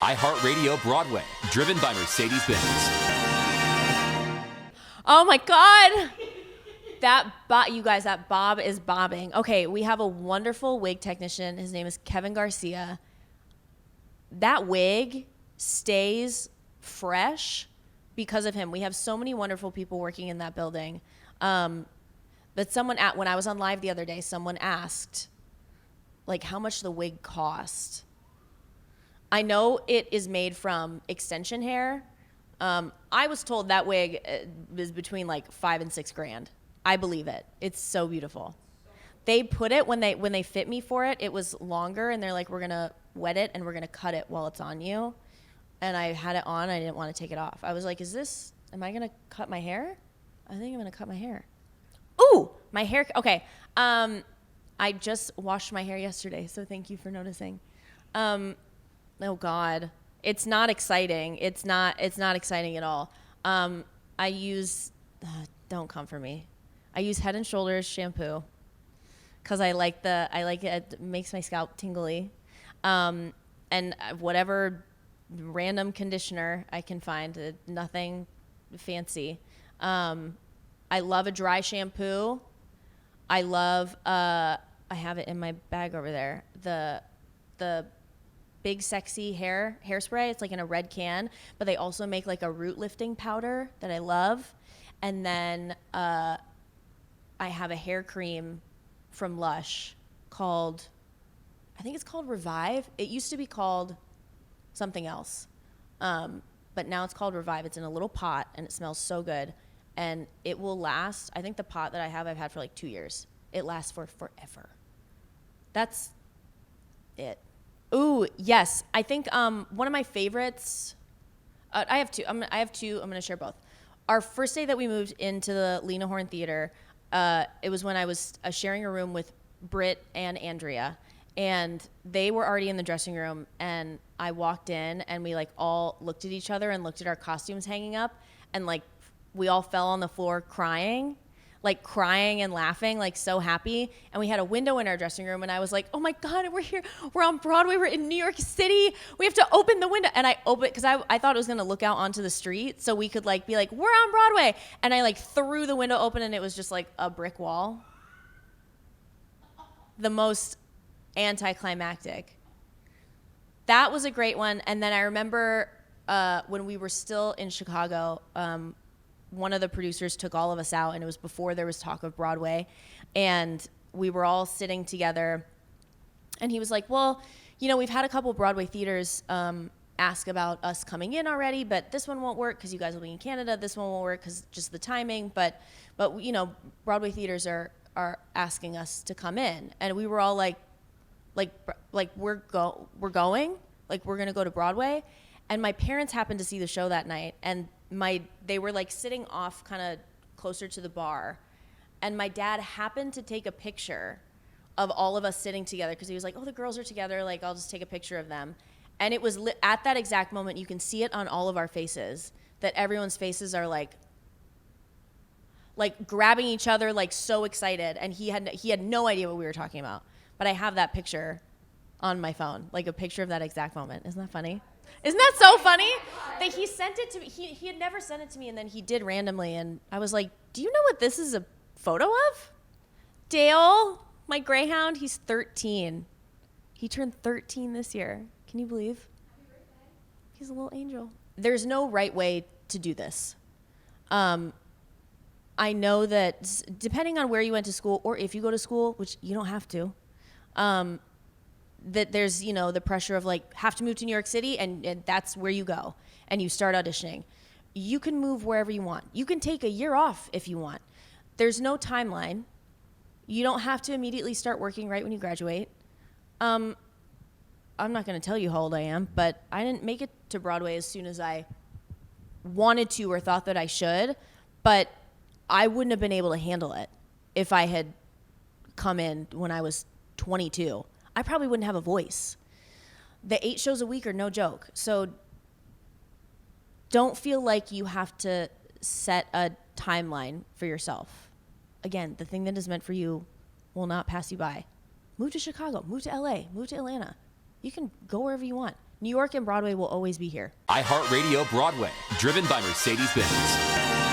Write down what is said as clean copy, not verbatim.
iHeartRadio Broadway, driven by Mercedes-Benz. Oh my God. You guys, that bob is bobbing. Okay, we have a wonderful wig technician. His name is Kevin Garcia. That wig stays fresh because of him. We have so many wonderful people working in that building. But when I was on live the other day, someone asked, like, how much the wig cost. I know it is made from extension hair. I was told that wig is between like $5,000 and $6,000. I believe it. It's so beautiful. They put it when they fit me for it. It was longer, and they're like, we're gonna wet it and we're gonna cut it while it's on you. And I had it on. I didn't want to take it off. I was like, am I gonna cut my hair? I think I'm gonna cut my hair. Ooh, my hair. Okay. I just washed my hair yesterday, so thank you for noticing. Oh God, it's not exciting. It's not exciting at all. I use, don't come for me. I use Head and Shoulders shampoo because I like it. It makes my scalp tingly. And whatever random conditioner I can find, nothing fancy. I love a dry shampoo. I love, I have it in my bag over there. The Big Sexy hairspray. It's like in a red can, but they also make like a root lifting powder that I love. And then I have a hair cream from Lush called, I think it's called Revive. It used to be called something else, but now it's called Revive. It's in a little pot and it smells so good, and it will last. I think the pot that I've had for like 2 years. It lasts for forever. That's it. Ooh, yes. I think one of my favorites, I have two. I'm going to share both. Our first day that we moved into the Lena Horne Theater, it was when I was sharing a room with Britt and Andrea, and they were already in the dressing room, and I walked in, and we like all looked at each other and looked at our costumes hanging up, and like we all fell on the floor crying and laughing, like so happy. And we had a window in our dressing room, and I was like, oh my God, we're here. We're on Broadway. We're in New York City. We have to open the window. And I opened it because I thought it was going to look out onto the street so we could like be like, we're on Broadway. And I like threw the window open, and it was just like a brick wall. The most anticlimactic. That was a great one. And then I remember when we were still in Chicago, one of the producers took all of us out, and it was before there was talk of Broadway, and we were all sitting together, and he was like, well, you know, we've had a couple Broadway theaters ask about us coming in already, but this one won't work because you guys will be in Canada. This one won't work because just the timing, but you know, Broadway theaters are asking us to come in, and we were all like we're going, like we're gonna go to Broadway. And my parents happened to see the show that night, and they were like sitting off kind of closer to the bar, and my dad happened to take a picture of all of us sitting together because he was like, oh, the girls are together, like I'll just take a picture of them. And it was at that exact moment, you can see it on all of our faces, that everyone's faces are like grabbing each other, like so excited. And he had no idea what we were talking about, but I have that picture on my phone, like a picture of that exact moment. Isn't that funny? Isn't that so funny? That he sent it to me. He had never sent it to me, and then he did randomly, and I was like, do you know what this is a photo of? Dale, my greyhound, he's 13. He turned 13 this year. Can you believe? Happy birthday. He's a little angel. There's no right way to do this. I know that depending on where you went to school, or if you go to school, which you don't have to, that there's, you know, the pressure of like have to move to New York City, and that's where you go and you start auditioning. You can move wherever you want. You can take a year off if you want. There's no timeline. You don't have to immediately start working right when you graduate. I'm not going to tell you how old I am, but I didn't make it to Broadway as soon as I wanted to or thought that I should, but I wouldn't have been able to handle it if I had come in when I was 22. I probably wouldn't have a voice. The 8 shows a week are no joke. So don't feel like you have to set a timeline for yourself. Again, the thing that is meant for you will not pass you by. Move to Chicago, move to LA, move to Atlanta. You can go wherever you want. New York and Broadway will always be here. iHeartRadio Broadway, driven by Mercedes-Benz.